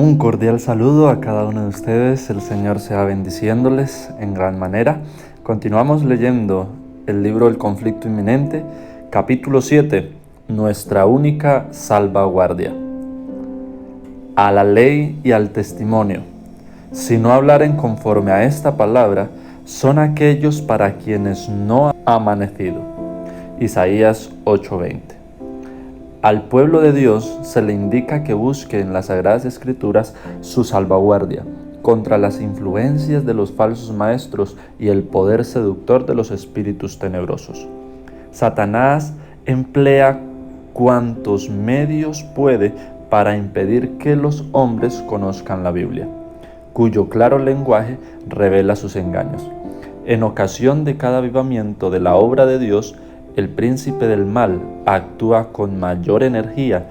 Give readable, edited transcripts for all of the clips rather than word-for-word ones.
Un cordial saludo a cada uno de ustedes, el Señor sea bendiciéndoles en gran manera. Continuamos leyendo el libro El conflicto inminente, capítulo 7, nuestra única salvaguardia. A la ley y al testimonio, si no hablaren conforme a esta palabra, son aquellos para quienes no ha amanecido. Isaías 8:20. Al pueblo de Dios se le indica que busque en las Sagradas Escrituras su salvaguardia contra las influencias de los falsos maestros y el poder seductor de los espíritus tenebrosos. Satanás emplea cuantos medios puede para impedir que los hombres conozcan la Biblia, cuyo claro lenguaje revela sus engaños. En ocasión de cada avivamiento de la obra de Dios, el príncipe del mal actúa con mayor energía.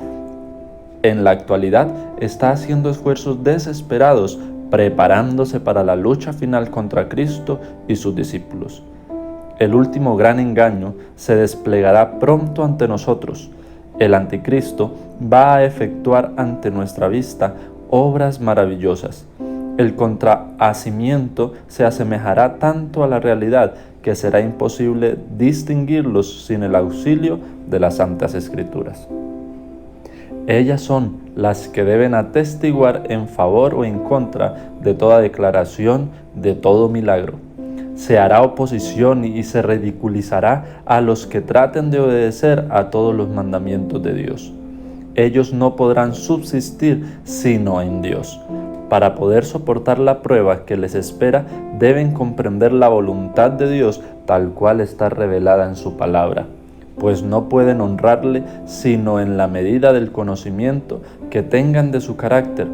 En la actualidad está haciendo esfuerzos desesperados, preparándose para la lucha final contra Cristo y sus discípulos. El último gran engaño se desplegará pronto ante nosotros. El anticristo va a efectuar ante nuestra vista obras maravillosas. El contrahacimiento se asemejará tanto a la realidad que será imposible distinguirlos sin el auxilio de las Santas Escrituras. Ellas son las que deben atestiguar en favor o en contra de toda declaración, de todo milagro. Se hará oposición y se ridiculizará a los que traten de obedecer a todos los mandamientos de Dios. Ellos no podrán subsistir sino en Dios. Para poder soportar la prueba que les espera, deben comprender la voluntad de Dios tal cual está revelada en su palabra, pues no pueden honrarle sino en la medida del conocimiento que tengan de su carácter,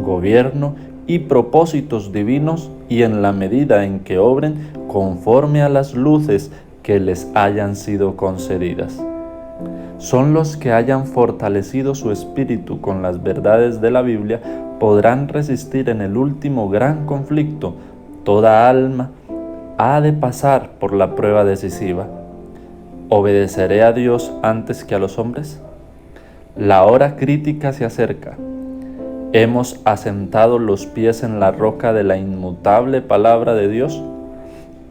gobierno y propósitos divinos, y en la medida en que obren conforme a las luces que les hayan sido concedidas. Son los que hayan fortalecido su espíritu con las verdades de la Biblia podrán resistir en el último gran conflicto. Toda alma ha de pasar por la prueba decisiva. ¿Obedeceré a Dios antes que a los hombres? La hora crítica se acerca. ¿Hemos asentado los pies en la roca de la inmutable palabra de Dios?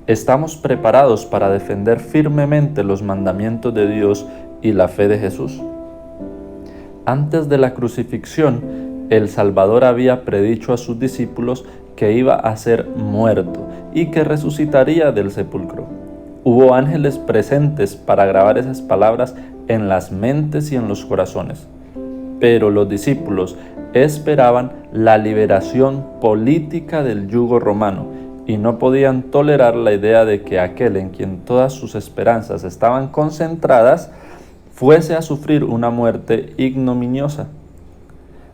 ¿Estamos preparados para defender firmemente los mandamientos de Dios y la fe de Jesús? Antes de la crucifixión, el Salvador había predicho a sus discípulos que iba a ser muerto y que resucitaría del sepulcro. Hubo ángeles presentes para grabar esas palabras en las mentes y en los corazones. Pero los discípulos esperaban la liberación política del yugo romano y no podían tolerar la idea de que aquel en quien todas sus esperanzas estaban concentradas fuese a sufrir una muerte ignominiosa.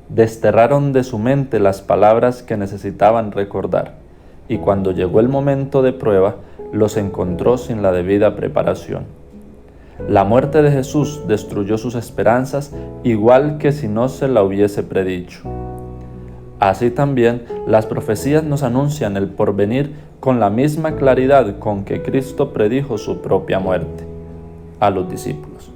Desterraron de su mente las palabras que necesitaban recordar, y cuando llegó el momento de prueba, los encontró sin la debida preparación. La muerte de Jesús destruyó sus esperanzas, igual que si no se la hubiese predicho. Así también, las profecías nos anuncian el porvenir con la misma claridad con que Cristo predijo su propia muerte a los discípulos.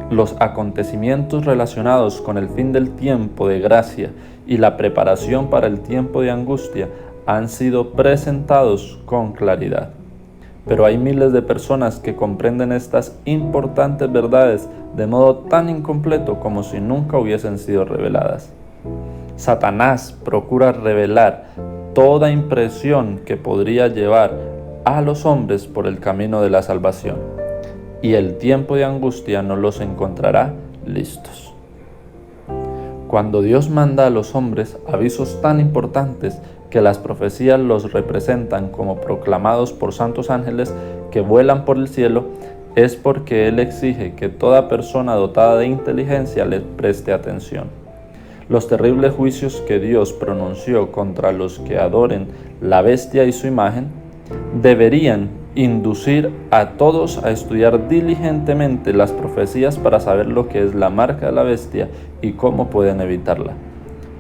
Los acontecimientos relacionados con el fin del tiempo de gracia y la preparación para el tiempo de angustia han sido presentados con claridad. Pero hay miles de personas que comprenden estas importantes verdades de modo tan incompleto como si nunca hubiesen sido reveladas. Satanás procura revelar toda impresión que podría llevar a los hombres por el camino de la salvación, y el tiempo de angustia no los encontrará listos. Cuando Dios manda a los hombres avisos tan importantes que las profecías los representan como proclamados por santos ángeles que vuelan por el cielo, es porque Él exige que toda persona dotada de inteligencia le preste atención. Los terribles juicios que Dios pronunció contra los que adoren la bestia y su imagen deberían inducir a todos a estudiar diligentemente las profecías para saber lo que es la marca de la bestia y cómo pueden evitarla.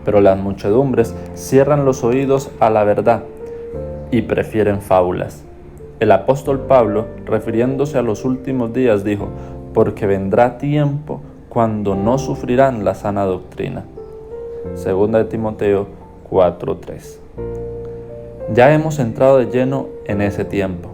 Pero las muchedumbres cierran los oídos a la verdad y prefieren fábulas. El apóstol Pablo, refiriéndose a los últimos días, dijo: porque vendrá tiempo cuando no sufrirán la sana doctrina. Segunda de Timoteo 4:3. Ya hemos entrado de lleno en ese tiempo.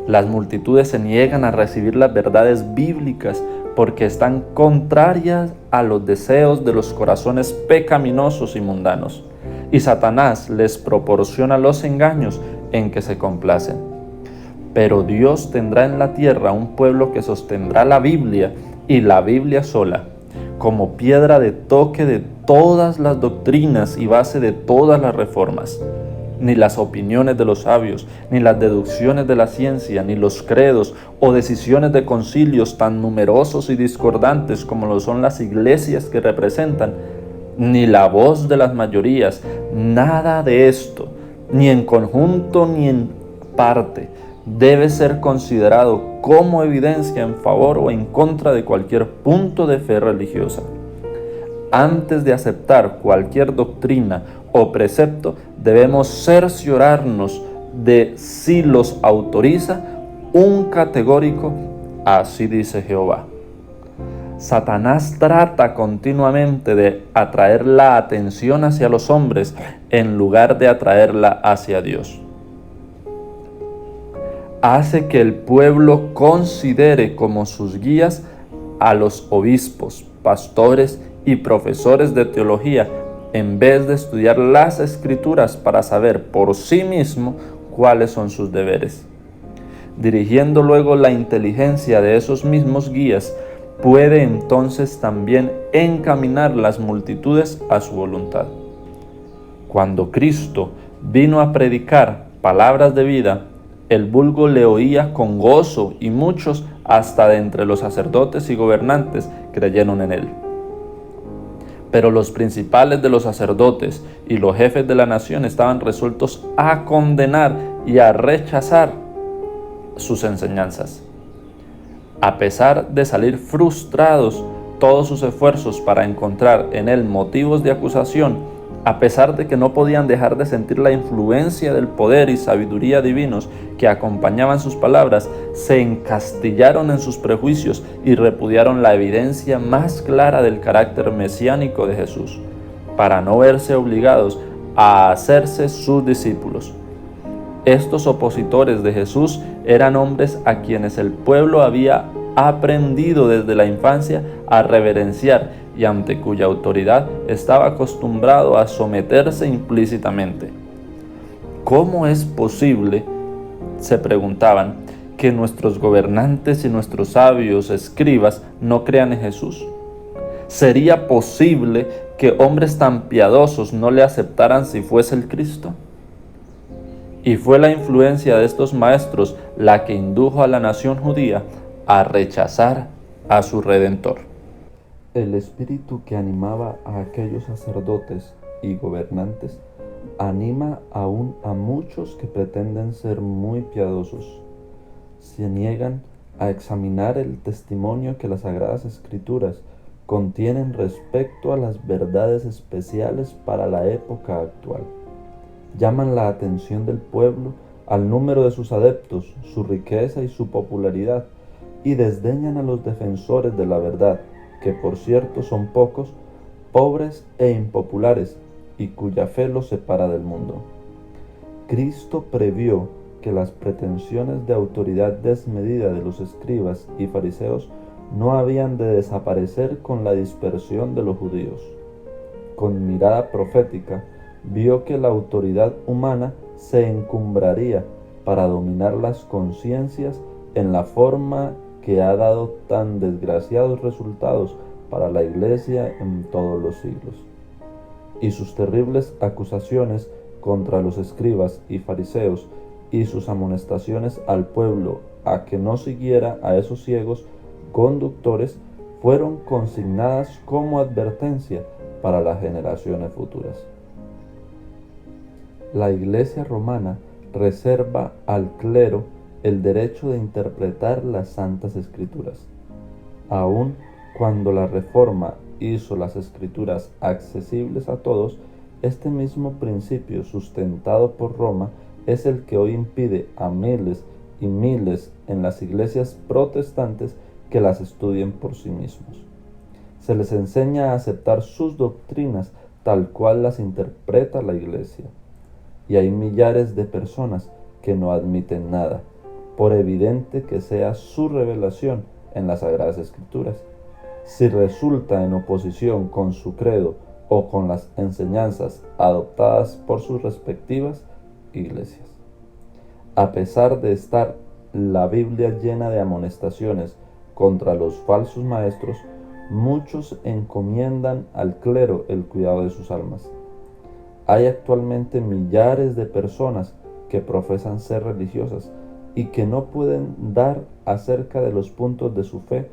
Las multitudes se niegan a recibir las verdades bíblicas porque están contrarias a los deseos de los corazones pecaminosos y mundanos, y Satanás les proporciona los engaños en que se complacen. Pero Dios tendrá en la tierra un pueblo que sostendrá la Biblia y la Biblia sola, como piedra de toque de todas las doctrinas y base de todas las reformas. Ni las opiniones de los sabios, ni las deducciones de la ciencia, ni los credos o decisiones de concilios tan numerosos y discordantes como lo son las iglesias que representan, ni la voz de las mayorías, nada de esto, ni en conjunto ni en parte, debe ser considerado como evidencia en favor o en contra de cualquier punto de fe religiosa. Antes de aceptar cualquier doctrina o precepto, debemos cerciorarnos de si los autoriza un categórico "así dice Jehová". Satanás trata continuamente de atraer la atención hacia los hombres en lugar de atraerla hacia Dios. Hace que el pueblo considere como sus guías a los obispos, pastores y profesores de teología, en vez de estudiar las Escrituras para saber por sí mismo cuáles son sus deberes. Dirigiendo luego la inteligencia de esos mismos guías, puede entonces también encaminar las multitudes a su voluntad. Cuando Cristo vino a predicar palabras de vida, el vulgo le oía con gozo y muchos, hasta de entre los sacerdotes y gobernantes, creyeron en él. Pero los principales de los sacerdotes y los jefes de la nación estaban resueltos a condenar y a rechazar sus enseñanzas. A pesar de salir frustrados todos sus esfuerzos para encontrar en él motivos de acusación, a pesar de que no podían dejar de sentir la influencia del poder y sabiduría divinos que acompañaban sus palabras, se encastillaron en sus prejuicios y repudiaron la evidencia más clara del carácter mesiánico de Jesús, para no verse obligados a hacerse sus discípulos. Estos opositores de Jesús eran hombres a quienes el pueblo había aprendido desde la infancia a reverenciar y ante cuya autoridad estaba acostumbrado a someterse implícitamente. ¿Cómo es posible, se preguntaban, que nuestros gobernantes y nuestros sabios escribas no crean en Jesús? ¿Sería posible que hombres tan piadosos no le aceptaran si fuese el Cristo? Y fue la influencia de estos maestros la que indujo a la nación judía a rechazar a su Redentor. El espíritu que animaba a aquellos sacerdotes y gobernantes anima aún a muchos que pretenden ser muy piadosos. Se niegan a examinar el testimonio que las Sagradas Escrituras contienen respecto a las verdades especiales para la época actual. Llaman la atención del pueblo al número de sus adeptos, su riqueza y su popularidad, y desdeñan a los defensores de la verdad, que por cierto son pocos, pobres e impopulares, y cuya fe los separa del mundo. Cristo previó que las pretensiones de autoridad desmedida de los escribas y fariseos no habían de desaparecer con la dispersión de los judíos. Con mirada profética, vio que la autoridad humana se encumbraría para dominar las conciencias en la forma que ha dado tan desgraciados resultados para la Iglesia en todos los siglos. Y sus terribles acusaciones contra los escribas y fariseos y sus amonestaciones al pueblo a que no siguiera a esos ciegos conductores fueron consignadas como advertencia para las generaciones futuras. La Iglesia romana reserva al clero el derecho de interpretar las Santas Escrituras. Aun cuando la Reforma hizo las Escrituras accesibles a todos, este mismo principio sustentado por Roma es el que hoy impide a miles y miles en las iglesias protestantes que las estudien por sí mismos. Se les enseña a aceptar sus doctrinas tal cual las interpreta la Iglesia. Y hay millares de personas que no admiten nada, por evidente que sea su revelación en las Sagradas Escrituras. Si resulta en oposición con su credo o con las enseñanzas adoptadas por sus respectivas iglesias. A pesar de estar la Biblia llena de amonestaciones contra los falsos maestros, muchos encomiendan al clero el cuidado de sus almas. Hay actualmente millares de personas que profesan ser religiosas y que no pueden dar acerca de los puntos de su fe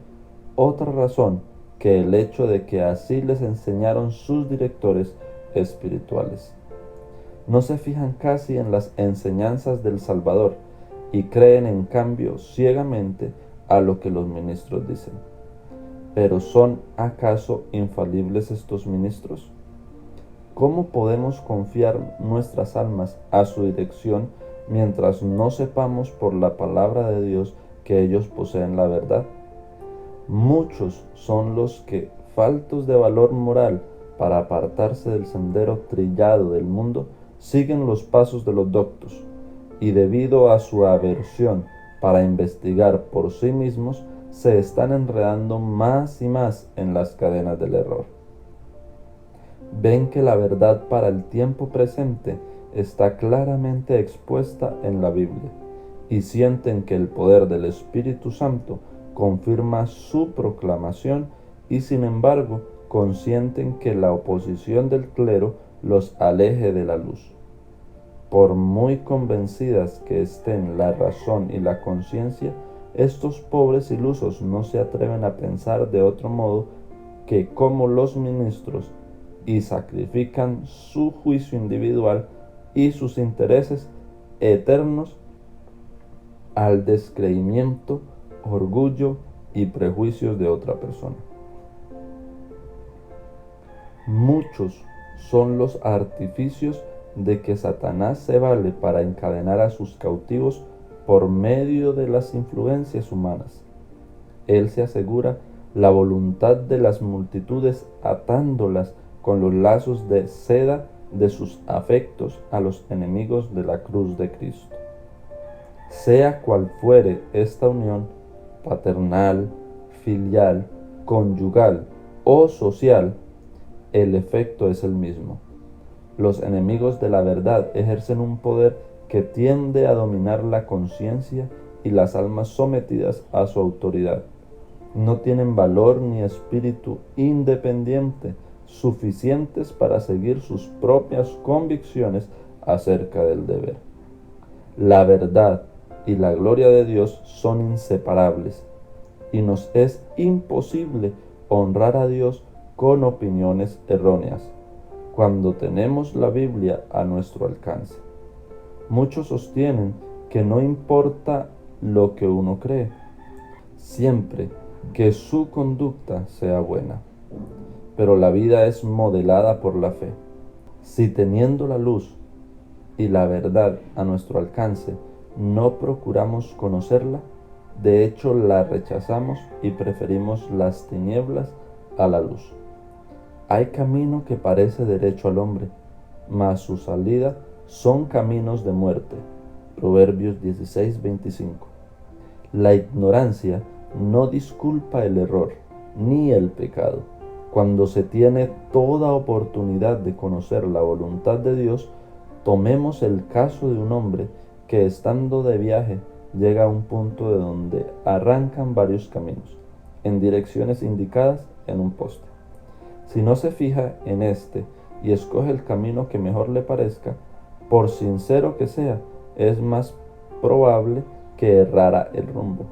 otra razón que el hecho de que así les enseñaron sus directores espirituales. No se fijan casi en las enseñanzas del Salvador y creen en cambio ciegamente a lo que los ministros dicen. ¿Pero son acaso infalibles estos ministros? ¿Cómo podemos confiar nuestras almas a su dirección mientras no sepamos por la palabra de Dios que ellos poseen la verdad? Muchos son los que, faltos de valor moral para apartarse del sendero trillado del mundo, siguen los pasos de los doctos, y debido a su aversión para investigar por sí mismos, se están enredando más y más en las cadenas del error. Ven que la verdad para el tiempo presente está claramente expuesta en la Biblia, y sienten que el poder del Espíritu Santo confirma su proclamación y sin embargo consienten que la oposición del clero los aleje de la luz. Por muy convencidas que estén la razón y la conciencia, estos pobres ilusos no se atreven a pensar de otro modo que como los ministros y sacrifican su juicio individual y sus intereses eternos al descreimiento, orgullo y prejuicios de otra persona. Muchos son los artificios de que Satanás se vale para encadenar a sus cautivos por medio de las influencias humanas. Él se asegura la voluntad de las multitudes atándolas con los lazos de seda de sus afectos a los enemigos de la cruz de Cristo. Sea cual fuere esta unión, paternal, filial, conyugal o social, el efecto es el mismo. Los enemigos de la verdad ejercen un poder que tiende a dominar la conciencia y las almas sometidas a su autoridad. No tienen valor ni espíritu independiente suficientes para seguir sus propias convicciones acerca del deber. La verdad y la gloria de Dios son inseparables y nos es imposible honrar a Dios con opiniones erróneas cuando tenemos la Biblia a nuestro alcance. Muchos sostienen que no importa lo que uno cree, siempre que su conducta sea buena. Pero la vida es modelada por la fe. Si teniendo la luz y la verdad a nuestro alcance, no procuramos conocerla, de hecho la rechazamos y preferimos las tinieblas a la luz. Hay camino que parece derecho al hombre, mas su salida son caminos de muerte. Proverbios 16:25. La ignorancia no disculpa el error ni el pecado. Cuando se tiene toda oportunidad de conocer la voluntad de Dios, tomemos el caso de un hombre que estando de viaje llega a un punto de donde arrancan varios caminos, en direcciones indicadas en un poste. Si no se fija en este y escoge el camino que mejor le parezca, por sincero que sea, es más probable que errara el rumbo.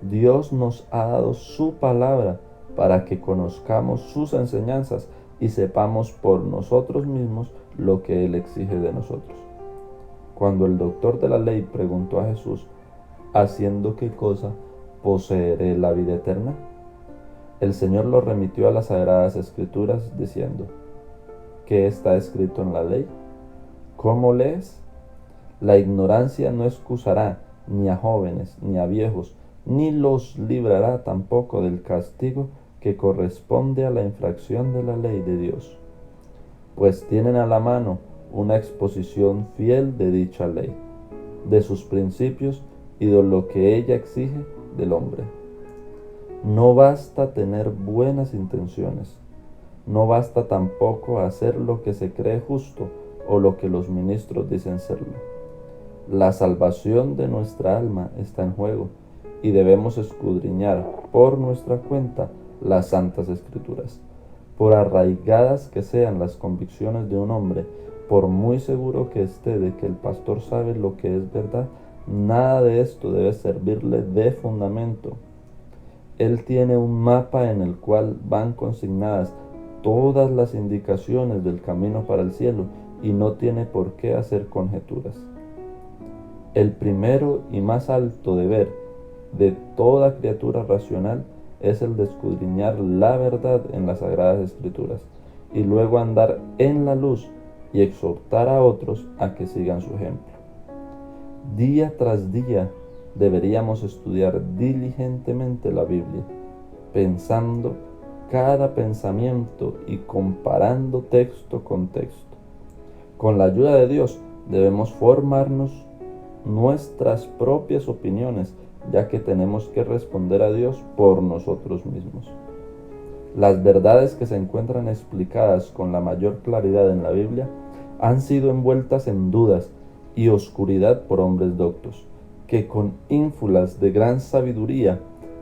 Dios nos ha dado su palabra para que conozcamos sus enseñanzas y sepamos por nosotros mismos lo que Él exige de nosotros. Cuando el doctor de la ley preguntó a Jesús, ¿haciendo qué cosa poseeré la vida eterna?, el Señor lo remitió a las Sagradas Escrituras diciendo, ¿qué está escrito en la ley? ¿Cómo lees? La ignorancia no excusará ni a jóvenes ni a viejos, ni los librará tampoco del castigo que corresponde a la infracción de la ley de Dios. pues tienen a la mano una exposición fiel de dicha ley, de sus principios y de lo que ella exige del hombre. No basta tener buenas intenciones, no basta tampoco hacer lo que se cree justo o lo que los ministros dicen serlo. La salvación de nuestra alma está en juego y debemos escudriñar por nuestra cuenta las Santas Escrituras. Por arraigadas que sean las convicciones de un hombre, por muy seguro que esté de que el pastor sabe lo que es verdad, nada de esto debe servirle de fundamento. Él tiene un mapa en el cual van consignadas todas las indicaciones del camino para el cielo y no tiene por qué hacer conjeturas. El primero y más alto deber de toda criatura racional es el de escudriñar la verdad en las Sagradas Escrituras y luego andar en la luz y exhortar a otros a que sigan su ejemplo. Día tras día deberíamos estudiar diligentemente la Biblia, pensando cada pensamiento y comparando texto con texto. Con la ayuda de Dios debemos formarnos nuestras propias opiniones, ya que tenemos que responder a Dios por nosotros mismos. Las verdades que se encuentran explicadas con la mayor claridad en la Biblia han sido envueltas en dudas y oscuridad por hombres doctos, que con ínfulas de gran sabiduría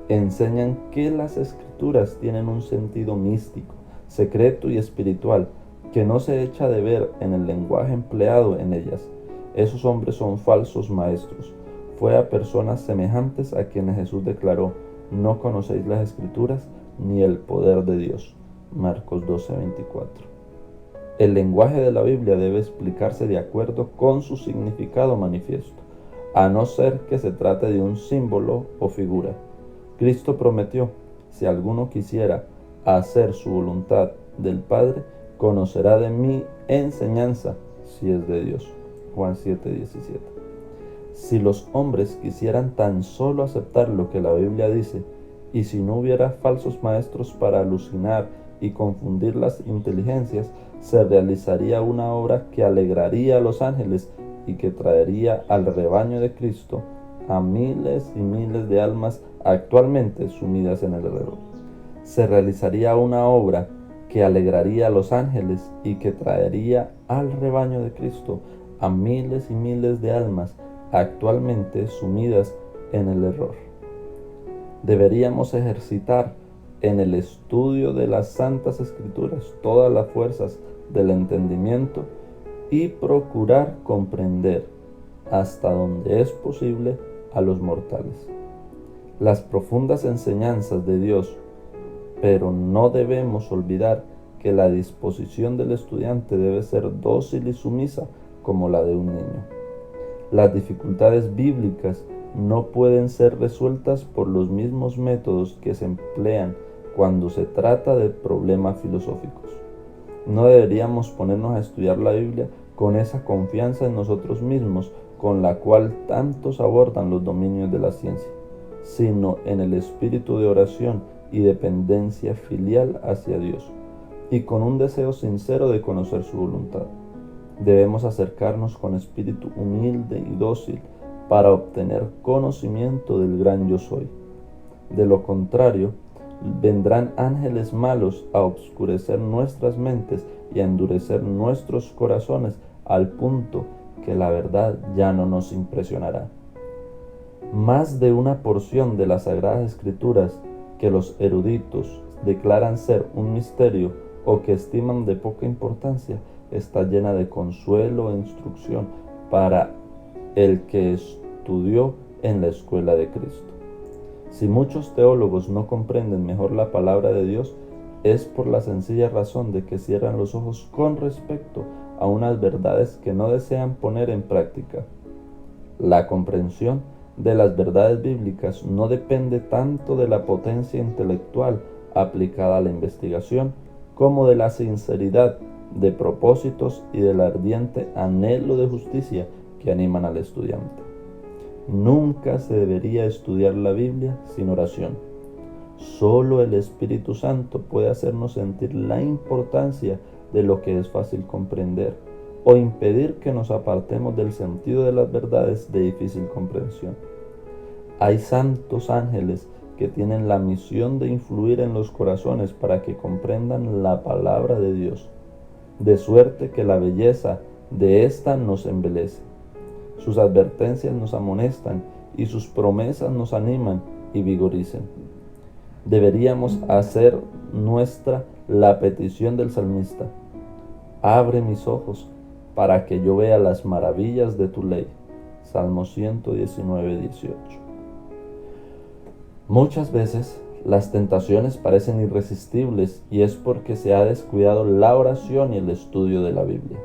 enseñan que las Escrituras tienen un sentido místico, secreto y espiritual, que no se echa de ver en el lenguaje empleado en ellas. Esos hombres son falsos maestros. Fue a personas semejantes a quienes Jesús declaró: no conocéis las Escrituras ni el poder de Dios. Marcos 12:24. El lenguaje de la Biblia debe explicarse de acuerdo con su significado manifiesto, a no ser que se trate de un símbolo o figura. Cristo prometió: si alguno quisiera hacer su voluntad del Padre, conocerá de mi enseñanza, si es de Dios. Juan 7:17. Si los hombres quisieran tan solo aceptar lo que la Biblia dice, y si no hubiera falsos maestros para alucinar y confundir las inteligencias, se realizaría una obra que alegraría a los ángeles y que traería al rebaño de Cristo a miles y miles de almas actualmente sumidas en el error. Se realizaría una obra que alegraría a los ángeles y que traería al rebaño de Cristo a miles y miles de almas actualmente sumidas en el error. Deberíamos ejercitar en el estudio de las Santas Escrituras todas las fuerzas del entendimiento y procurar comprender, hasta donde es posible, a los mortales las profundas enseñanzas de Dios, pero no debemos olvidar que la disposición del estudiante debe ser dócil y sumisa como la de un niño. Las dificultades bíblicas no pueden ser resueltas por los mismos métodos que se emplean cuando se trata de problemas filosóficos. No deberíamos ponernos a estudiar la Biblia con esa confianza en nosotros mismos con la cual tantos abordan los dominios de la ciencia, sino en el espíritu de oración y dependencia filial hacia Dios, y con un deseo sincero de conocer su voluntad. Debemos acercarnos con espíritu humilde y dócil para obtener conocimiento del gran yo soy. De lo contrario, vendrán ángeles malos a obscurecer nuestras mentes y a endurecer nuestros corazones al punto que la verdad ya no nos impresionará. Más de una porción de las Sagradas Escrituras que los eruditos declaran ser un misterio o que estiman de poca importancia está llena de consuelo e instrucción para el que estudió en la escuela de Cristo. Si muchos teólogos no comprenden mejor la palabra de Dios, es por la sencilla razón de que cierran los ojos con respecto a unas verdades que no desean poner en práctica. La comprensión de las verdades bíblicas no depende tanto de la potencia intelectual aplicada a la investigación, como de la sinceridad de propósitos y del ardiente anhelo de justicia que animan al estudiante. Nunca se debería estudiar la Biblia sin oración. Solo el Espíritu Santo puede hacernos sentir la importancia de lo que es fácil comprender, o impedir que nos apartemos del sentido de las verdades de difícil comprensión. Hay santos ángeles que tienen la misión de influir en los corazones para que comprendan la palabra de Dios, de suerte que la belleza de ésta nos embelece. Sus advertencias nos amonestan y sus promesas nos animan y vigoricen. Deberíamos hacer nuestra la petición del salmista: abre mis ojos para que yo vea las maravillas de tu ley. Salmo 119, 18. Muchas veces las tentaciones parecen irresistibles y es porque se ha descuidado la oración y el estudio de la Biblia.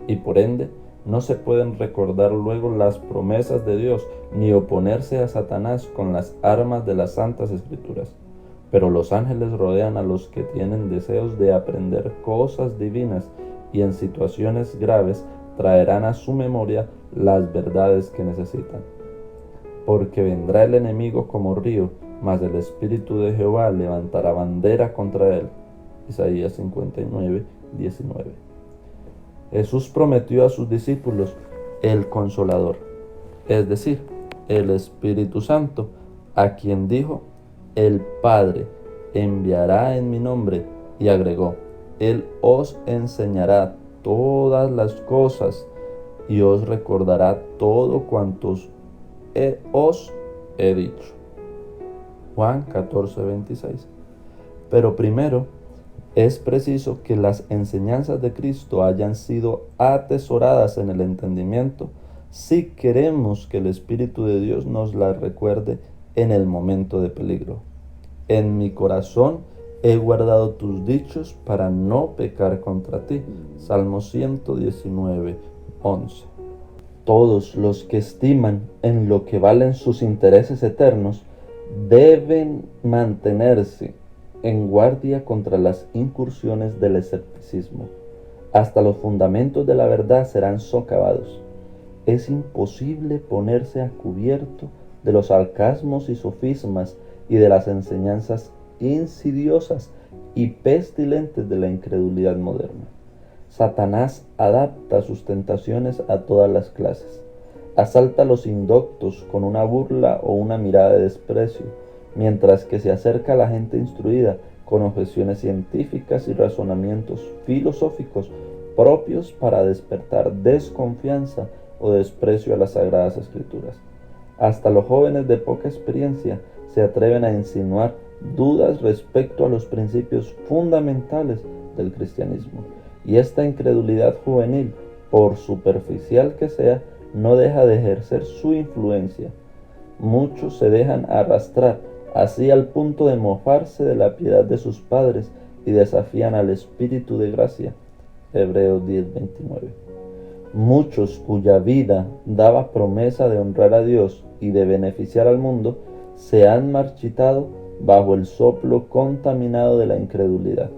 Y por ende, no se pueden recordar luego las promesas de Dios ni oponerse a Satanás con las armas de las Santas Escrituras. Pero los ángeles rodean a los que tienen deseos de aprender cosas divinas y en situaciones graves traerán a su memoria las verdades que necesitan. Porque vendrá el enemigo como río, mas el Espíritu de Jehová levantará bandera contra él. Isaías 59, 19. Jesús prometió a sus discípulos el Consolador, es decir, el Espíritu Santo, a quien dijo: el Padre enviará en mi nombre, y agregó: Él os enseñará todas las cosas y os recordará todo cuanto os he dicho. Juan 14, 26. Pero primero es preciso que las enseñanzas de Cristo hayan sido atesoradas en el entendimiento si queremos que el Espíritu de Dios nos las recuerde en el momento de peligro. En mi corazón he guardado tus dichos para no pecar contra ti. Salmo 119, 11. Todos los que estiman en lo que valen sus intereses eternos deben mantenerse en guardia contra las incursiones del escepticismo. Hasta los fundamentos de la verdad serán socavados. Es imposible ponerse a cubierto de los sarcasmos y sofismas y de las enseñanzas insidiosas y pestilentes de la incredulidad moderna. Satanás adapta sus tentaciones a todas las clases. Asalta a los indoctos con una burla o una mirada de desprecio, mientras que se acerca a la gente instruida con objeciones científicas y razonamientos filosóficos propios para despertar desconfianza o desprecio a las Sagradas Escrituras. Hasta los jóvenes de poca experiencia se atreven a insinuar dudas respecto a los principios fundamentales del cristianismo. Y esta incredulidad juvenil, por superficial que sea, no deja de ejercer su influencia. Muchos se dejan arrastrar así al punto de mofarse de la piedad de sus padres y desafían al Espíritu de gracia. Hebreos 10:29. Muchos cuya vida daba promesa de honrar a Dios y de beneficiar al mundo, se han marchitado bajo el soplo contaminado de la incredulidad.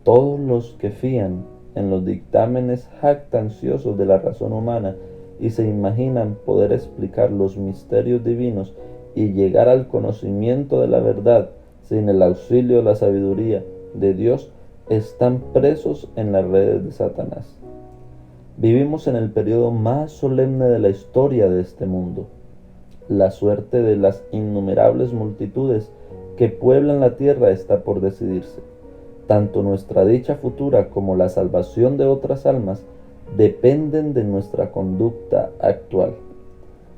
Todos los que fían en los dictámenes jactanciosos de la razón humana y se imaginan poder explicar los misterios divinos y llegar al conocimiento de la verdad sin el auxilio de la sabiduría de Dios, están presos en las redes de Satanás. Vivimos en el periodo más solemne de la historia de este mundo. La suerte de las innumerables multitudes que pueblan la tierra está por decidirse. Tanto nuestra dicha futura como la salvación de otras almas dependen de nuestra conducta actual.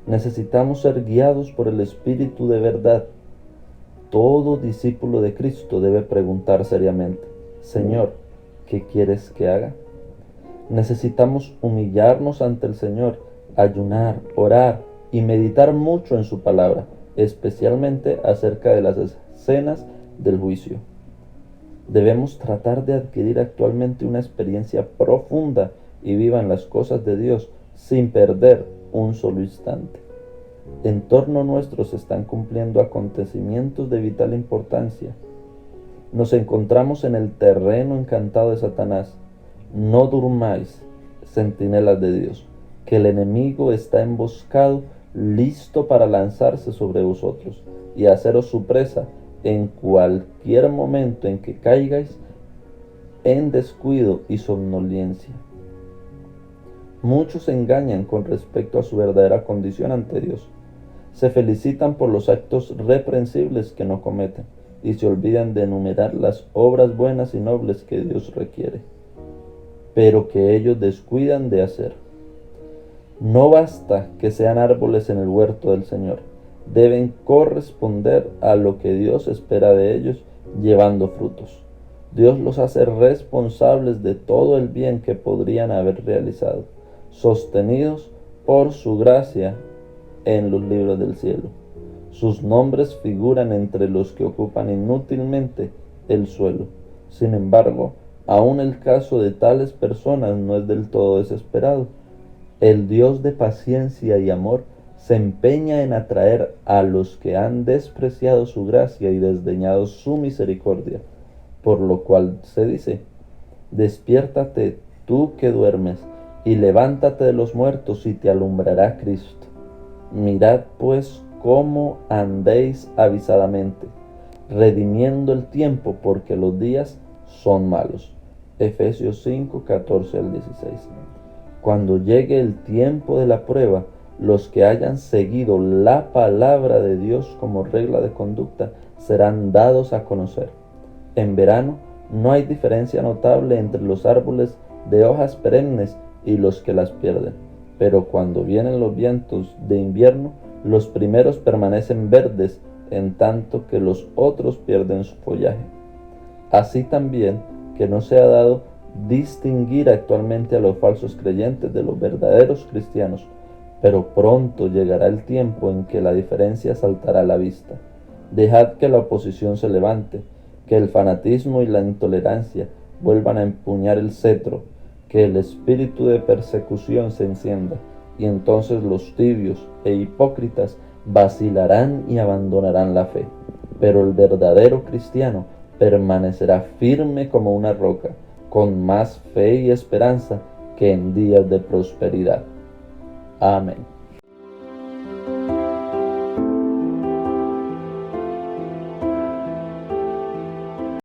Necesitamos ser guiados por el Espíritu de verdad. Todo discípulo de Cristo debe preguntar seriamente: Señor, ¿qué quieres que haga? Necesitamos humillarnos ante el Señor, ayunar, orar y meditar mucho en su palabra, especialmente acerca de las escenas del juicio. Debemos tratar de adquirir actualmente una experiencia profunda y viva en las cosas de Dios sin perder un solo instante. En torno nuestro se están cumpliendo acontecimientos de vital importancia. Nos encontramos en el terreno encantado de Satanás. No durmáis, centinelas de Dios, que el enemigo está emboscado, listo para lanzarse sobre vosotros y haceros su presa en cualquier momento en que caigáis en descuido y somnolencia. Muchos se engañan con respecto a su verdadera condición ante Dios. Se felicitan por los actos reprensibles que no cometen y se olvidan de enumerar las obras buenas y nobles que Dios requiere, pero que ellos descuidan de hacer. No basta que sean árboles en el huerto del Señor, deben corresponder a lo que Dios espera de ellos, llevando frutos. Dios los hace responsables de todo el bien que podrían haber realizado, sostenidos por su gracia en los libros del cielo. Sus nombres figuran entre los que ocupan inútilmente el suelo. Sin embargo, aún el caso de tales personas no es del todo desesperado. El Dios de paciencia y amor se empeña en atraer a los que han despreciado su gracia y desdeñado su misericordia, por lo cual se dice: despiértate tú que duermes, y levántate de los muertos, y te alumbrará Cristo. Mirad pues cómo andéis avisadamente, redimiendo el tiempo, porque los días son malos. Efesios 5, 14 al 16. Cuando llegue el tiempo de la prueba, los que hayan seguido la palabra de Dios como regla de conducta serán dados a conocer. En verano no hay diferencia notable entre los árboles de hojas perennes y los que las pierden, pero cuando vienen los vientos de invierno, los primeros permanecen verdes, en tanto que los otros pierden su follaje. Así también que no se ha dado distinguir actualmente a los falsos creyentes de los verdaderos cristianos, pero pronto llegará el tiempo en que la diferencia saltará a la vista. Dejad que la oposición se levante, que el fanatismo y la intolerancia vuelvan a empuñar el cetro, que el espíritu de persecución se encienda, y entonces los tibios e hipócritas vacilarán y abandonarán la fe. Pero el verdadero cristiano permanecerá firme como una roca, con más fe y esperanza que en días de prosperidad. Amén.